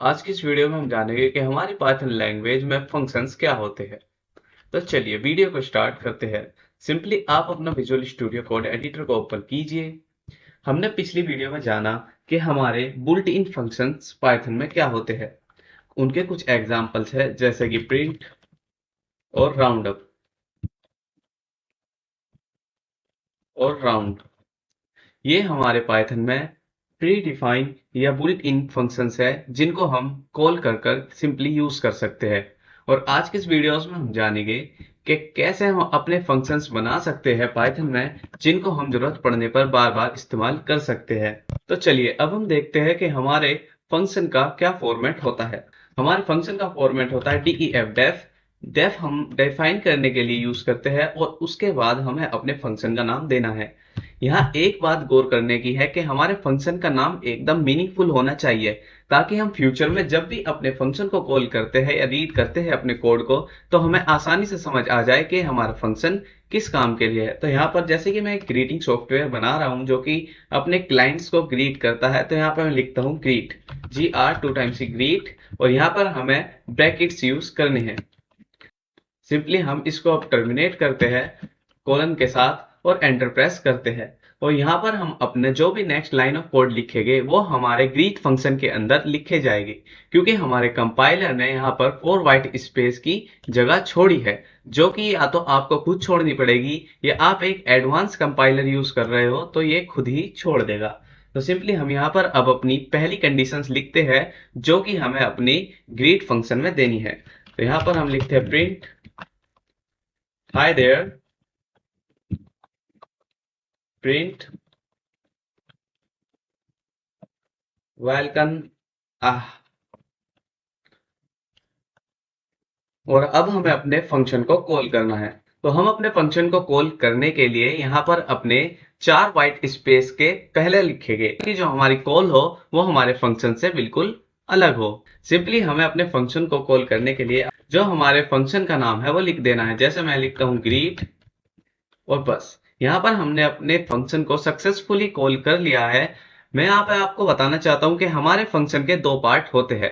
आज की इस वीडियो में हम जानेंगे कि हमारी पाइथन लैंग्वेज में फंक्शंस क्या होते हैं। तो चलिए वीडियो को स्टार्ट करते हैं। सिंपली आप अपना विजुअल स्टूडियो कोड एडिटर को ओपन कीजिए। हमने पिछली वीडियो में जाना कि हमारे बुल्ट इन फंक्शंस पाइथन में क्या होते हैं। उनके कुछ एग्जांपल्स है जैसे कि प्रिंट और राउंड अप और राउंड। ये हमारे पाइथन में प्री डिफाइन या बुल्ट इन फंक्शंस है जिनको हम कॉल कर कर सिंपली यूज कर सकते हैं। और आज के इस वीडियोस में हम जानेंगे कि कैसे हम अपने फंक्शंस बना सकते हैं पाइथन में जिनको हम जरूरत पड़ने पर बार बार इस्तेमाल कर सकते हैं। तो चलिए अब हम देखते हैं कि हमारे फंक्शन का क्या फॉर्मेट होता है। हमारे फंक्शन का फॉर्मेट होता है डीईएफ डेफ। डेफ हम डिफाइन करने के लिए यूज करते हैं और उसके बाद हमें अपने फंक्शन का नाम देना है। यहाँ एक बात गौर करने की है कि हमारे फंक्शन का नाम एकदम मीनिंगफुल होना चाहिए ताकि हम फ्यूचर में जब भी अपने फंक्शन को कॉल करते हैं या रीड करते हैं अपने कोड को तो हमें आसानी से समझ आ जाए कि हमारा फंक्शन किस काम के लिए है। तो यहाँ पर जैसे कि मैं एक ग्रीटिंग सॉफ्टवेयर बना रहा हूँ जो कि अपने क्लाइंट्स को ग्रीट करता है, तो यहाँ पर मैं लिखता हूँ ग्रीट, GR 2 times ग्रीट, और यहाँ पर हमें ब्रैकेट्स यूज करने हैं। सिंपली हम इसको अब टर्मिनेट करते हैं कोलन के साथ और एंटर प्रेस करते हैं। और यहाँ पर हम अपने जो भी नेक्स्ट लाइन ऑफ कोड लिखेंगे वो हमारे ग्रीट फंक्शन के अंदर लिखे जाएंगे, क्योंकि हमारे कंपाइलर ने यहाँ पर 4 वाइट स्पेस की जगह छोड़ी है जो कि या तो आपको खुद छोड़नी पड़ेगी या आप एक एडवांस कंपाइलर यूज कर रहे हो तो ये खुद ही छोड़ देगा। तो सिंपली हम यहाँ पर अब अपनी पहली कंडीशंस लिखते हैं जो कि हमें अपनी ग्रीट फंक्शन में देनी है। तो यहाँ पर हम लिखते हैं print hi there, print welcome ah. और अब हमें अपने फंक्शन को कॉल करना है। तो हम अपने फंक्शन को कॉल करने के लिए यहाँ पर अपने 4 वाइट स्पेस के पहले लिखेंगे कि जो हमारी कॉल हो वो हमारे फंक्शन से बिल्कुल अलग हो। सिंपली हमें अपने फंक्शन को कॉल करने के लिए जो हमारे फंक्शन का नाम है वो लिख देना है। जैसे मैं लिखता हूँ ग्रीट, और बस यहाँ पर हमने अपने फंक्शन को सक्सेसफुली कॉल कर लिया है। मैं यहाँ पे आपको बताना चाहता हूँ कि हमारे फंक्शन के दो पार्ट होते हैं।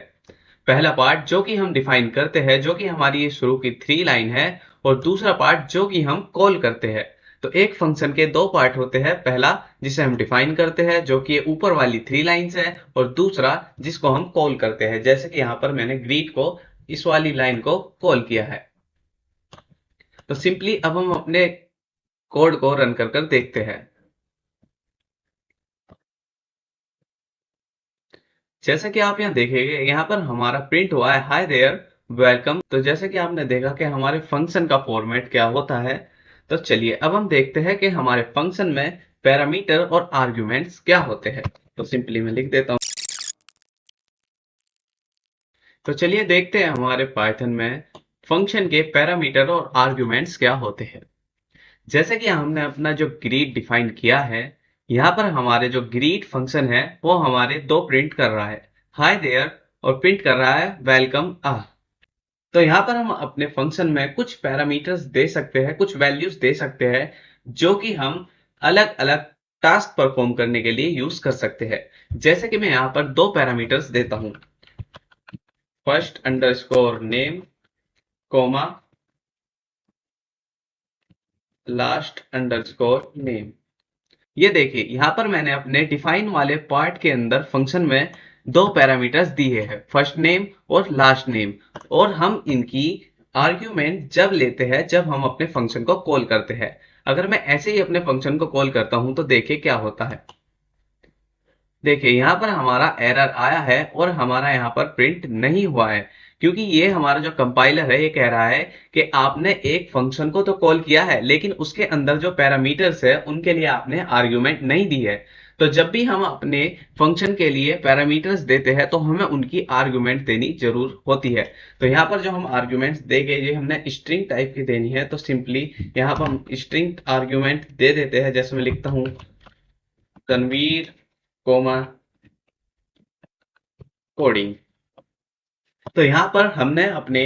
पहला पार्ट जो कि हम डिफाइन करते हैं जो कि हमारी ये शुरू की 3 लाइन है, और दूसरा पार्ट जो कि हम कॉल करते हैं। तो एक फंक्शन के दो पार्ट होते हैं, पहला जिसे हम डिफाइन करते हैं जो कि ऊपर वाली 3 लाइन्स है, और दूसरा जिसको हम कॉल करते हैं जैसे कि यहाँ पर मैंने ग्रीट को इस वाली लाइन को कॉल किया है। तो सिंपली अब हम अपने कोड को रन कर कर देखते हैं। जैसे कि आप यहाँ देखेंगे यहाँ पर हमारा प्रिंट हुआ है हाय देयर वेलकम। तो जैसे कि आपने देखा कि हमारे फंक्शन का फॉर्मेट क्या होता है। तो चलिए अब हम देखते हैं कि हमारे फंक्शन में पैरामीटर और आर्ग्यूमेंट्स क्या होते हैं। तो सिंपली मैं लिख देता हूँ। तो चलिए देखते हैं हमारे पाइथन में फंक्शन के पैरामीटर और आर्ग्यूमेंट्स क्या होते हैं। जैसे कि हमने अपना जो ग्रीट डिफाइन किया है, यहाँ पर हमारे जो ग्रीट फंक्शन है वो हमारे दो प्रिंट कर रहा है, हाय देयर, और प्रिंट कर रहा है वेलकम आ। तो यहाँ पर हम अपने फंक्शन में कुछ पैरामीटर्स दे सकते हैं, कुछ वैल्यूज दे सकते हैं जो कि हम अलग अलग टास्क परफॉर्म करने के लिए यूज कर सकते हैं। जैसे कि मैं यहाँ पर दो पैरामीटर्स देता हूँ, first underscore name comma last underscore name. ये देखिए यहाँ पर मैंने अपने डिफाइन वाले पार्ट के अंदर फंक्शन में दो पैरामीटर्स दिए हैं, फर्स्ट नेम और लास्ट नेम। और हम इनकी आर्ग्यूमेंट जब लेते हैं जब हम अपने फंक्शन को कॉल करते हैं। अगर मैं ऐसे ही अपने फंक्शन को कॉल करता हूं तो देखिए क्या होता है। देखिए यहाँ पर हमारा एरर आया है और हमारा यहाँ पर प्रिंट नहीं हुआ है, क्योंकि ये हमारा जो कंपाइलर है ये कह रहा है कि आपने एक फंक्शन को तो कॉल किया है लेकिन उसके अंदर जो पैरामीटर्स है उनके लिए आपने आर्ग्यूमेंट नहीं दी है। तो जब भी हम अपने फंक्शन के लिए पैरामीटर्स देते हैं तो हमें उनकी आर्ग्यूमेंट देनी जरूर होती है। तो यहाँ पर जो हम आर्ग्यूमेंट्स देंगे ये हमने स्ट्रिंग टाइप की देनी है। तो सिंपली यहाँ पर हम स्ट्रिंग आर्ग्यूमेंट दे देते हैं। जैसे मैं लिखता हूँ तनवीर कोमा कोडिंग। तो यहाँ पर हमने अपने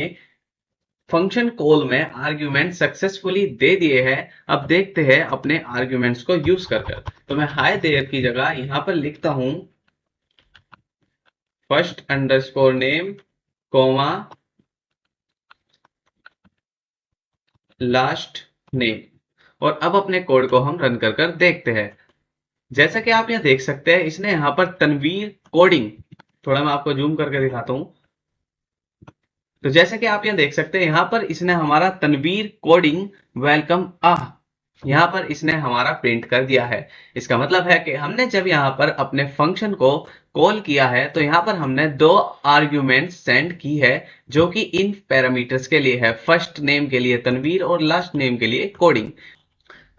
फंक्शन कॉल में आर्ग्यूमेंट सक्सेसफुली दे दिए हैं। अब देखते हैं अपने आर्ग्यूमेंट्स को यूज कर कर। तो मैं हाय देयर की जगह यहाँ पर लिखता हूँ first underscore name comma last name. और अब अपने कोड को हम रन कर कर देखते हैं। जैसा कि आप यहाँ देख सकते हैं, इसने यहाँ पर तनवीर कोडिंग, थोड़ा मैं आपको जूम करके दिखाता हूँ। तो जैसे कि आप यहाँ देख सकते हैं, यहाँ पर इसने हमारा तनवीर कोडिंग वेलकम यहाँ पर इसने हमारा प्रिंट कर दिया है। इसका मतलब है कि हमने जब यहाँ पर अपने फंक्शन को कॉल किया है तो यहाँ पर हमने दो आर्ग्यूमेंट सेंड की है, जो कि इन पैरामीटर्स के लिए है, फर्स्ट नेम के लिए तनवीर और लास्ट नेम के लिए कोडिंग।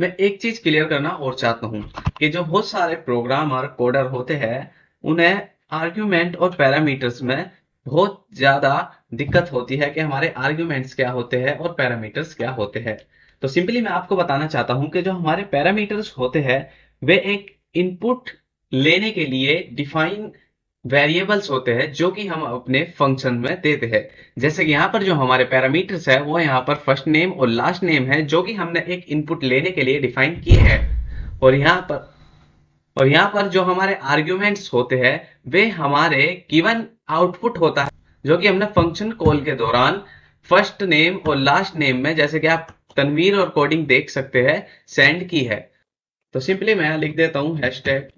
मैं एक चीज क्लियर करना और चाहता हूँ कि जो बहुत सारे प्रोग्रामर कोडर होते हैं, उन्हें आर्ग्यूमेंट और पैरामीटर्स में बहुत ज्यादा दिक्कत होती है कि हमारे आर्ग्यूमेंट्स क्या होते हैं और पैरामीटर्स क्या होते हैं। तो सिंपली मैं आपको बताना चाहता हूं कि जो हमारे पैरामीटर्स होते हैं, वे एक इनपुट लेने के लिए डिफाइन वेरिएबल्स होते हैं, जो कि हम अपने फंक्शन में देते हैं। जैसे कि यहाँ पर जो हमारे पैरामीटर्स है, वो यहाँ पर फर्स्ट नेम और लास्ट नेम है, जो कि हमने एक इनपुट लेने के लिए डिफाइन किए हैं। और यहाँ पर जो हमारे आर्ग्यूमेंट्स होते हैं, वे हमारे गिवन आउटपुट होता है, जो कि हमने फंक्शन कॉल के दौरान फर्स्ट नेम और लास्ट नेम में, जैसे कि आप तनवीर और कोडिंग देख सकते हैं, सेंड की है। तो सिंपली मैं लिख देता हूँ हैशटैग।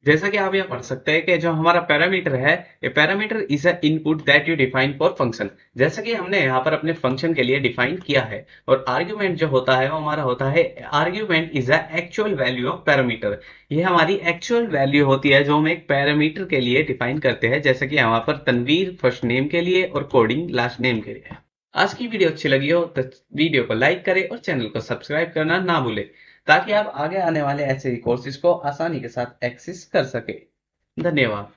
जैसा कि आप यहाँ पढ़ सकते हैं कि जो हमारा पैरामीटर है, ये parameter is a input that you define for function. जैसा कि हमने यहाँ पर अपने फंक्शन के लिए डिफाइन किया है। और आर्ग्यूमेंट जो होता है वो हमारा होता है, argument is a actual value of parameter. ये हमारी एक्चुअल वैल्यू होती है जो हम एक पैरामीटर के लिए डिफाइन करते हैं, जैसे कि यहाँ पर तनवीर फर्स्ट नेम के लिए और कोडिंग लास्ट नेम के लिए। आज की वीडियो अच्छी लगी हो तो वीडियो को लाइक करें और चैनल को सब्सक्राइब करना ना भूलें, ताकि आप आगे आने वाले ऐसे कोर्सेज को आसानी के साथ एक्सेस कर सके। धन्यवाद।